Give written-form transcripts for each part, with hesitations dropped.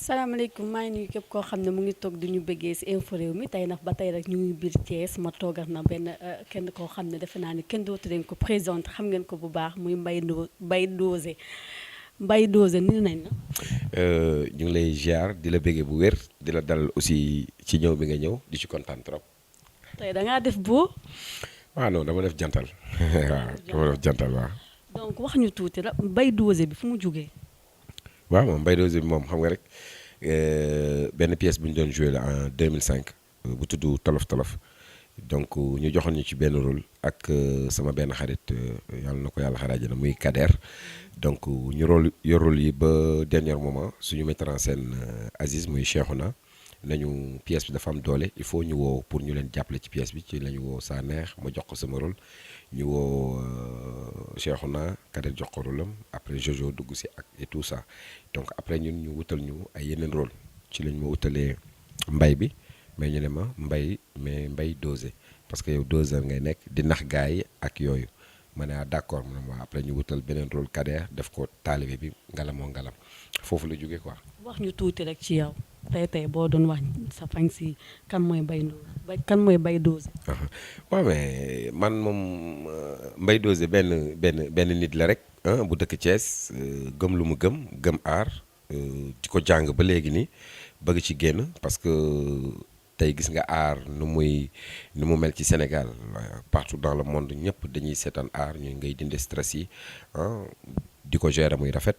salaamaaleykum maa ngi nuyu képp koo xam ne mu ngi toog di ñu bëggee si info réew mi tey nag ba tey rek ñu ngi biir Thiès ma toogal na benn kenn koo xam ne defe naa ni kenn dootu leen ko présenté xam ngeen ko bu baax muy Mbaye Dozé Mbaye Dozé nuyu nañ la. ñu ngi lay ziar di la bëggee bu wér di la dalal aussi ci ñëw bi nga ñëw di ci kontaan trop. tey da ngaa def boo. waaw non dama def jantal waaw dama def jantal waaw. donc wax ñu tuuti la Mbaye Dozé bi fu mu jugee. waaw moom Mbaye Dozé bi moom xam nga rek benn pièce bu ñu doon joué la en 2005 bu tudd Tolof Tolof donc ñu joxoon ñu ci benn rôle ak sama benn xarit yàlla na ko yàlla xaraaje na muy Kader donc ñu rôle yi ba dernier moment suñu metteur en scène Aziz muy Cheikhouna nañu pièce bi dafa am doole il faut ñu woo pour ñu leen jàppale ci pièce bi ci la ñu woo saa neex ma jox ko sama rôle ñu woo Cheikhouna Kader jox ko rôle am après Jojo dugg si ak et tout ça donc après ñun ñu wutal ñu ay yeneen rôle ci lañ ma wutalee mbay bi mais ñu ne ma mbay mais Mbaye Dozé parce que yow 2 heures ngay nekk di nax gars yi ak yooyu ma ne d'accord mu ne ma après ñu wutal beneen rôle Kader def ko taalibe bi ngalamoo ngalam foofu la jógee quoi. wax ñu tuuti rek ci yow tey boo doon wax sa fan si kan mooy Mbaye Dozé. waaw mais man moom Mbaye Dozé benn nit la rek bu dëkk Thiès gëm lu mu gëm aar di ko jàng ba léegi nii bëgg ci génn parce que tey gis nga aar nu mu mel ci Sénégal partout dans le monde ñëpp dañuy seetaan aar ñu ngay dindi stress yi di ko gérer muy rafet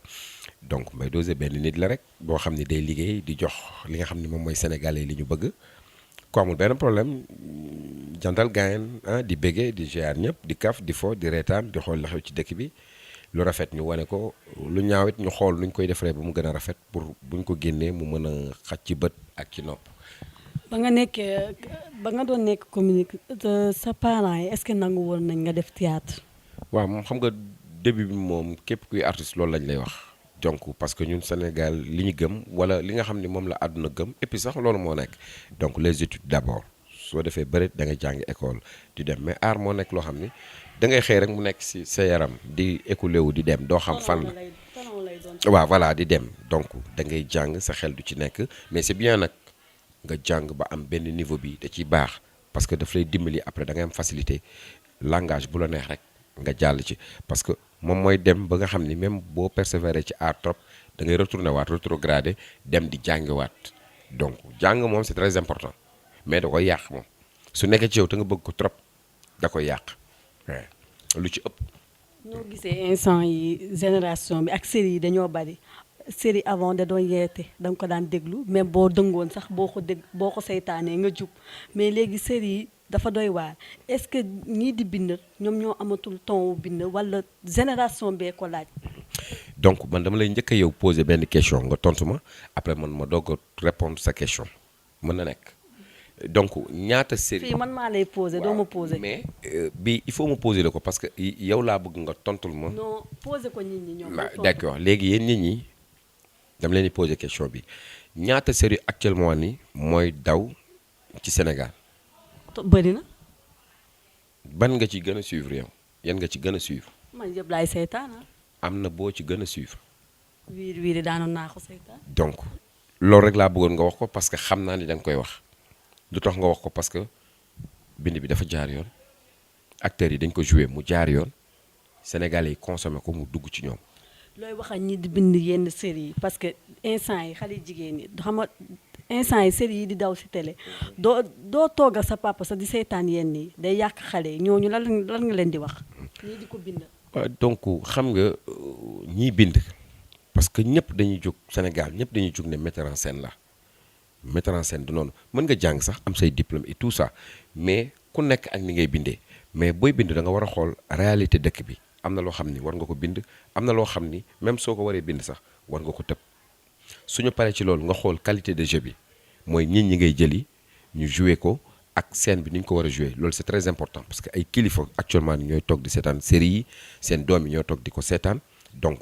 donc Mbaye Dozé benn nit la rek boo xam ni day liggéey di jox li nga xam ni moom mooy sénégalais li ñu bëgg ko amul benn problème jantal gaayen di béggee di gérer ñëpp di kaf di fo di reetaan di xool la xew ci dëkk bi lu rafet ñu wane ko lu ñaawit ñu xool nuñ koy defaree ba mu gën a rafet pour buñ ko génnee mu mën a xaj ci bët ak ci nopp. ba nga doon nekk communique sa parents yi est-ce que nangu woon nañ nga def théâtre. waaw moom xam nga début bi moom képp kuy artiste loolu lañ lay wax donc parce que ñun Sénégal li ñu gëm wala li nga xam ni moom la àdduna gëm et puis sax loolu moo nekk donc les études d'abord soo defee bëri da ngay jàngi école di dem mais art moo nekk loo xam ni da ngay xëy rek mu nekk ci sa yaram di écoulé wu di dem doo xam fan la waaw voilà di dem donc da ngay jàng sa xel du ci nekk mais c'est bien nag nga jàng ba am benn niveau bi da ciy baax parce que daf lay dimbali après da ngay am facilité langage bu la neex rek nga jàll ci parce que moom mooy dem ba nga xam ni même boo persévérer ci art trop da ngay retourner waat rétrogradé dem di jàngiwaat donc jàng moom c'est très important mais da koy yàq moom su nekkee ci yow te nga bëgg ko trop da koy yàq lu ci ëpp. noo gisee instant yi génération bi ak série yi dañoo bari série avant da doon yeete da nga ko daan déglu même boo dëngoon sax boo ko seytaanee nga jub mais léegi série yi dafa doy waar est-ce que ñii di bind ñoom ñoo amatul temps wu bind wala génération bee ko laaj. donc man dama lay njëkk a yow poser benn question nga tontu ma après man ma doog a répondre sa question mën na nekk donc ñaata série. fii man maa lay poser doo ma poser. mais bi il faut ma poser la ko parce que yow laa bëgg nga tontul ma. non poser ko nit ñi ñoom. d'accord léegi yéen nit ñi dama leen di poser question bi ñaata série actuellement ni mooy daw ci Sénégal. bëri na. ban nga ci gën a suivre yow yan nga ci gën a suivre. man yëpp laay seytaan. am na boo ci gën a suivre. wiiri daanoon naa ko seytaan. donc loolu rek laa bëggoon nga wax ko parce que xam naa ni da nga koy wax lu tax nga wax ko parce que bind bi dafa jaar yoon acteurs yi dañ ko joué mu jaar yoon Sénégalais yi consommé ko mu dugg ci ñoom. looy wax ak ñi di bind yenn série yi parce que instant yi xale jigéen yi xam nga instant yi série yi di daw si télé doo toogal sa papa sax di seetaan yenn yi day yàq xale yi ñooñu lan nga leen di wax ñii di ko bind. donc xam nga ñiy bind parce que ñëpp dañuy jóg Sénégal ñëpp dañuy jóg ne metteur en scène la metteur en scène du noonu mën nga jàng sax am say diplôme et tout ça mais ku nekk ak ni ngay bindee mais booy bind da nga war a xool réalité dëkk bi. am na loo xam ni war nga ko bind am na loo xam ni même soo ko waree bind sax war nga ko tëb suñu paree ci loolu nga xool qualité de jeu bi mooy nit ñi ngay jëli ñu jouer ko ak scène bi ni ñu ko war a jouer loolu c'est très important parce que ay kilifa actuellement ni ñooy toog di seetaan série yi seen doom yi ñoo toog di ko seetaan donc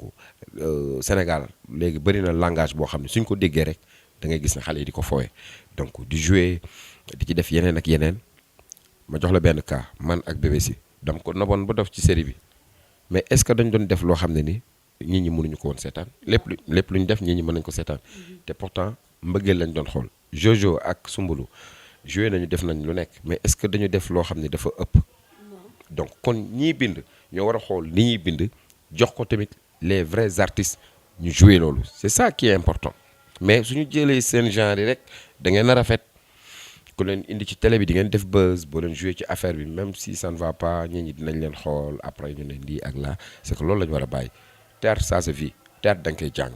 Sénégal léegi bëri na langage boo xam ne suñ ko déggee rek da ngay gis ne xale yi di ko foowe donc di jouer di ci def yeneen ak yeneen ma jox la benn cas man ak BBC dama ko noboon ba def ci série bi mais est-ce que dañ doon def loo xam ne ni nit ñi mënuñu ko woon seetaan lépp lu ñu def nit ñi mën nañu ko seetaan te pourtant mbëggeel lañ doon xool Jojo ak Soumboulou joué nañu def nañ lu nekk mais est-ce que dañu def loo xam ne dafa ëpp donc kon ñii bind ñoo war a xool li ñuy bind jox ko tamit les vrais artistes ñu joué loolu c'est ça qui est important mais suñu jëlee seen genre yi rek da ngeen a rafet ku leen indi ci télé bi di ngeen def buzz boo leen joué ci affaire bi même si ça ne va pas ñit ñi dinañ leen xool après ñu ne lii ak laa c'est que loolu la ñu war a bàyyi théâtre ça se vit théâtre da nga koy jàng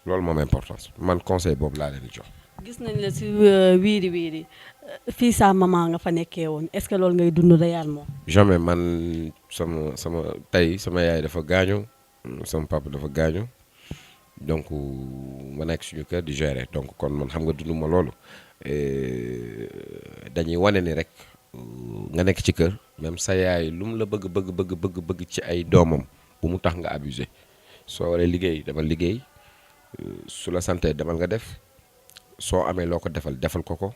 loolu moom importance man conseil boobu laa leen di jox. gis nañ la si wiiri wiiri fii sa maman nga fa nekkee woon est-ce que loolu ngay dund réellement. jamais man sama yaay dafa gaañu sama papa dafa gaañu donc ma nekk suñu kër di gérer donc kon man xam nga dund ma loolu dañuy wane ni rek nga nekk ci kër même sa yaay lu mu la bëgg ci ay doomam bu mu tax nga abusé soo waree liggéey demal liggéey su la santee demal nga def soo amee loo ko defal ko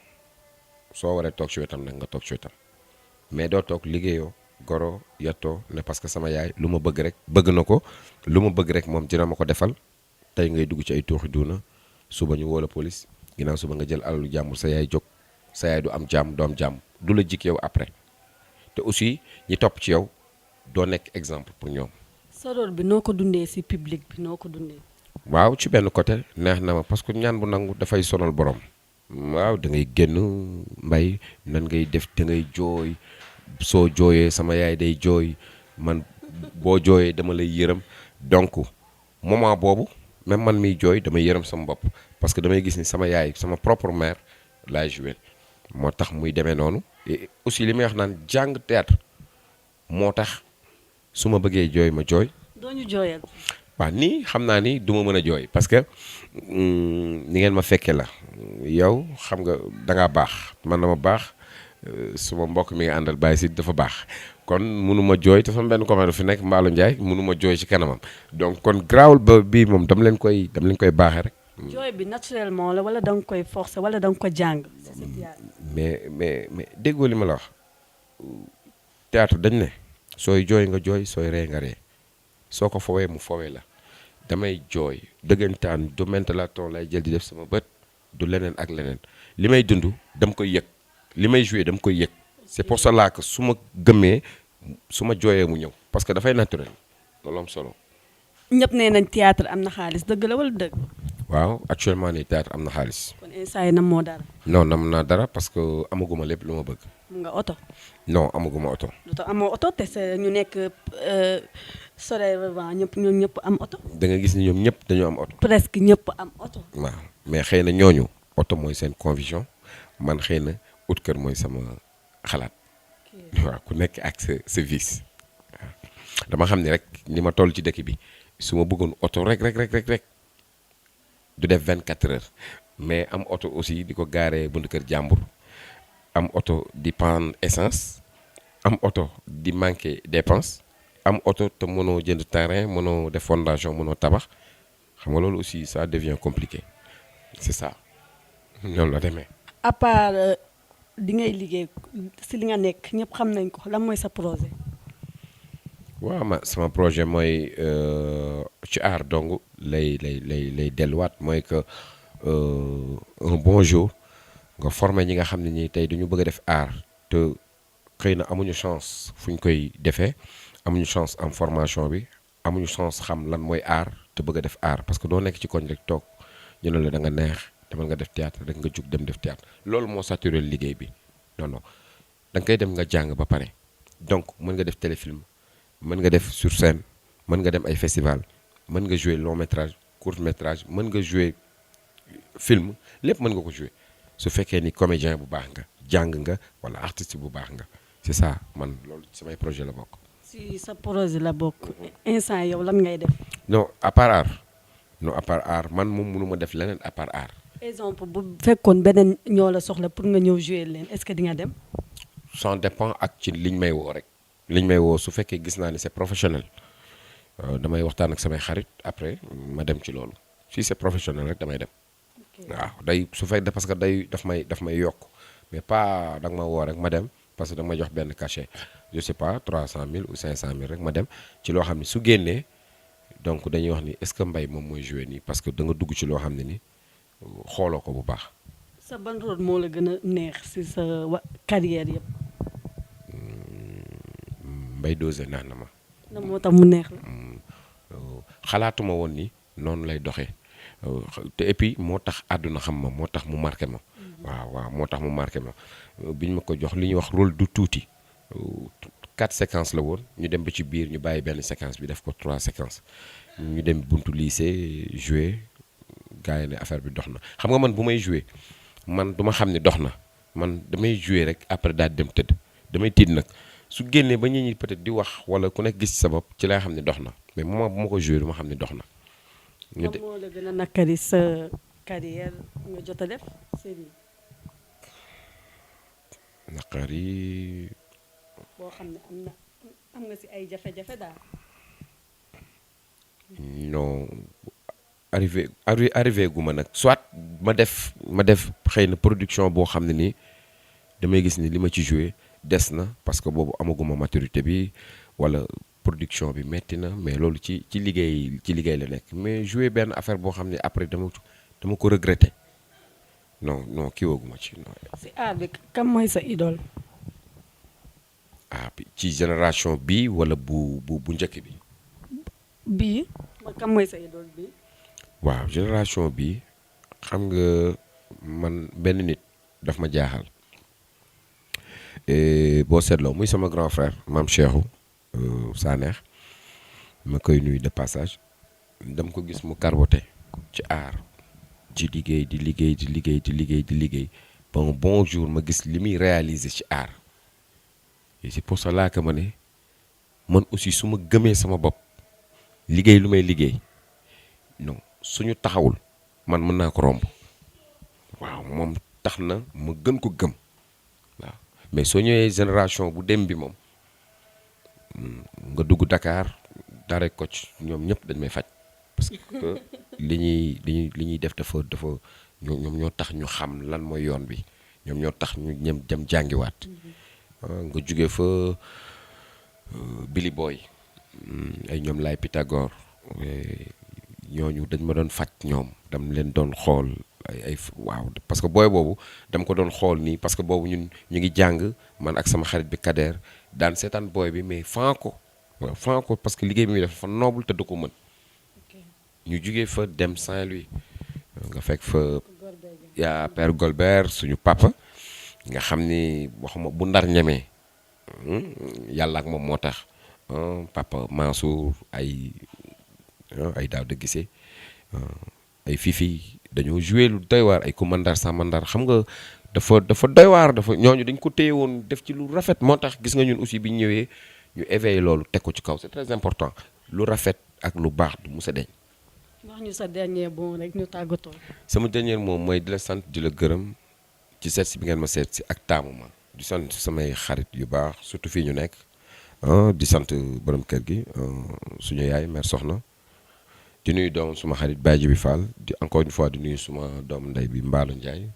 soo waree toog ci wetam nag nga toog ci wetam mais doo toog liggéeyoo goro yattoo ne parce que sama yaay lu ma bëgg rek bëgg na ko lu ma bëgg rek moom dina ma ko defal tey ngay dugg ci ay tooxi duuna suba ñu woo la police ginnaaw suba nga jël alalu jàmbur sa yaay jóg sa yaay du am jàmm du am jàmm du la jik yow après te aussi ñi topp ci yow doo nekk exemple pour ñoom. sa rôle bi noo ko dundee ci public bi noo ko dundee. waaw ci benn côté neex na ma parce que ñaan bu nangu dafay sonal borom. waaw da ngay génn mbay nan ngay def da ngay jooy soo jooyee sama yaay day jooy man boo jooyee dama lay yërëm donc moment boobu même man miy jooy damay yërëm sama bopp parce que damay gis ni sama yaay sama propre mère laay joué moo tax muy demee noonu et aussi li may wax naan jàng théâtre moo tax su ma bëggee jooy ma jooy. doo ñu jooyal. waaw nii xam naa ni du ma mën a jooy parce que ni ngeen ma fekkee la yow xam nga da ngaa baax man dama baax suma mbokk mi nga àndal bàyyi si dafa baax kon mënuma jooy te sama benn commande fi nekk Mballo Ndiaye mënuma jooy ci kanamam donc kon garaawul ba bii moom dama leen koy baaxee rek. jooy bi naturellement la wala da nga koy forcer wala da nga ko jàng. mais déggoo li ma la wax théâtre dañ ne sooy jooy nga jooy sooy ree nga ree soo ko fowee mu fowee la damay jooy dëggantaan du mentalaton lay jël di def sama bët du leneen ak leneen li may dund dama koy yëg li may joué dama koy yëg c'est pour cela que su ma gëmmee su ma jooyee mu ñëw parce que dafay naturel loolu am solo. ñëpp nee nañ théâtre am na xaalis dëgg la wala dëgg. waaw actuellement nii théâtre am na xaalis. kon instant yi nam moo dara. non nam naa dara parce que amaguma lépp lu ma bëgg. mu nga oto. non amaguma oto. lu tax amoo oto te ñu nekk Soleil Levant ñoom ñëpp am oto. da nga gis ni ñoom ñëpp dañoo am oto. presque ñëpp am oto. waaw mais xëy na ñooñu oto mooy seen conviction man xëy na ut kër mooy sama xalaat. waaw ku nekk ak sa vice. waaw dama xam ni rek ni ma toll ci dëkk bi su ma bëggoon oto rek du def 24 heures mais am oto aussi di ko gaaree buntu kër jàmbur am oto di panne essence am oto di manqué dépense am oto te mënoo jënd terrain mënoo def fondation mënoo tabax xam nga loolu aussi ça devient compliqué c'est ça noonu la demee. à part di ngay liggéey si li nga nekk ñëpp xam nañ ko lan mooy sa projet. waaw sama projet mooy ci art dong lay delluwaat mooy que un bon jour nga former ñi nga xam ne ñi tey dañu bëgg a def art te xëy na amuñu chance fu ñu koy defee amuñu chance am formation bi amuñu chance xam lan mooy art te bëgg a def art parce que doo nekk ci koñ rek toog ñu ne la da nga neex demal nga def théâtre rek nga jug dem def théâtre loolu moo saturé liggéey bi non da nga koy dem nga jàng ba pare donc mën nga def téléfilm mën nga def sur scène mën nga dem ay festival mën nga jouer long métrage court métrage mën nga jouer film lépp mën nga ko jouer su fekkee ni comédien bu baax nga jàng nga wala artiste bu baax nga c'est ça man loolu samay projet la bokk. si sa projet la bokk instant yow lan ngay def. non à part art man moom mënuma def leneen à part art. exemple bu fekkoon beneen ñoo la soxla pour nga ñëw jouer leen est-ce que di nga dem. ça dépend ak ci liñ may woo rek. liñ may woo su fekkee gis naa ni c'est professionnel damay waxtaan ak samay xarit après ma dem ci loolu si c'est professionnel rek damay dem. waaw day su fekkee parce que daf may yokk mais pas da nga ma woo rek ma dem parce que da nga ma jox benn cachet je sais pas 300 000 ou 500 000 rek ma dem ci loo xam ne su génnee donc dañuy wax ni est-ce que Mbaye moom mooy joué nii parce que da nga dugg ci loo xam ne ni xooloo ko bu baax. sa ban rôle moo la gën a neex si sa carrière yëpp. Mbaye Dozé neex na ma. na moo tax mu neex la. xalaatuma woon ni noonu lay doxee te et puis moo tax àdduna xam ma moo tax mu marqué ma. waaw moo tax mu marqué ma bi ñu ma ko jox li ñuy wax rôle du tuuti 4 séquences la woon ñu dem ba ci biir ñu bàyyi benn séquence bi def ko 3 séquences ñu dem buntu lycée jouer gars yi ne affaire bi dox na xam nga man bu may jouer man du ma xam ne dox na man damay jouer rek après daal dem tëdd damay tiit nag su génnee ba ñi peut-être di wax wala ku nekk gis ci sa bopp ci lay xam ne dox na mais moment bu ma ko jouer du ma xam ne dox na. lan moo la gën a nakari sa carrière nga jot a def série. naqari. boo xam ne am nga si ay jafe-jafe daal. non arrivé gu ma nag soit ma def xëy na production boo xam ne nii damay gis ni li ma ci joué des na parce que boobu amaguma maturité bi wala production bi metti na mais loolu ci liggéey la nekk mais joué benn affaire boo xam ne après dama ko regretté non kii wooguma ci non. si aar bi kam mooy sa idole. bi ci génération bi wala bu njëkk bi. bii kam mooy sa idole bi. waaw génération bi xam nga man benn nit daf ma jaaxal boo seetloo muy sama grand frère maam Cheikhou Saneex ma koy nuyu de passage dama ko gis mu carboté ci aar ci liggéey di liggéey ba un bon jour ma gis li muy réaliser ci aar et c'est pour cela que ma ne man aussi su ma gëmee sama bopp liggéey lu may liggéey non suñu taxawul man mën naa ko romb waaw moom tax na ma gën ko gëm waaw mais soo ñëwee génération bu dem bi moom nga dugg Dakar dara ko ci ñoom ñëpp dañ may faj parce que li ñuy def dafa ñoom ñoo tax ñu xam lan mooy yoon bi ñoom ñoo tax ñu ñem dem jàngiwaat nga jóge fa Billy Boy ay ñoom laay Pythagore ñooñu dañ ma doon faj ñoom dam leen doon xool ay waaw parce que booy boobu dama ko doon xool nii parce que boobu ñun ñu ngi jàng man ak sama xarit bi Kader daan seetaan booy bi mais fan ko parce que liggéey bi muy def fa noble te du ko mën ñu jugee fa dem Saint-Louis nga fekk fa yaa Père Golbert suñu papa nga xam ni waxuma bu ndar ñemee yàlla ak moom moo tax papa Mansour ay daaw de gisee ay fifi dañoo joué lu doy waar ay commandar samandar xam nga dafa doy waar ñooñu dañ ko téye woon def ci lu rafet moo tax gis nga ñun aussi bi ñu ñëwee ñu éveillé loolu teg ko ci kaw c'est très important lu rafet ak lu baax du musa deñ. wax ñu sa dernier bon rek ñu tàggatoo. sama dernier moom mooy di la sant di la gërëm ci seet si bi ngeen ma seet si ak taamu ma di sant samay xarit yu baax surtout fii ñu nekk di sant borom kër gi suñu yaay mère Soxna. di nuyu doom suma xarit Badji bi Fall di encore une fois di nuyu suma doom ndey bi Mballo Ndiaye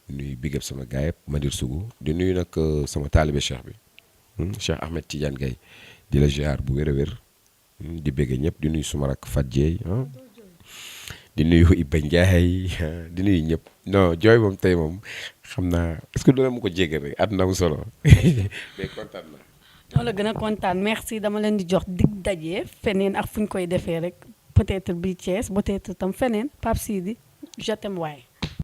di nuyu bigab sama gaay yëpp Madir Sougou di nuyu nag sama taalibe Cheikh bi Cheikh Ahmed Tidiane Gaye di la ziar bu wér a wér di béggee ñëpp di nuyu suma rak Fat Dieye di nuyu Iba Ndiaye di nuyu ñëpp non jooy moom tey moom xam naa est-ce que doona ma ko jéggal rek àdduna am solo mais kontaan na. ñoo la gën a kontaan merci dama leen di jox dig daje feneen ak fu ñu koy defee rek. peut-être bi Thiès peut-être tam feneen Pape Sidi je t'aime waay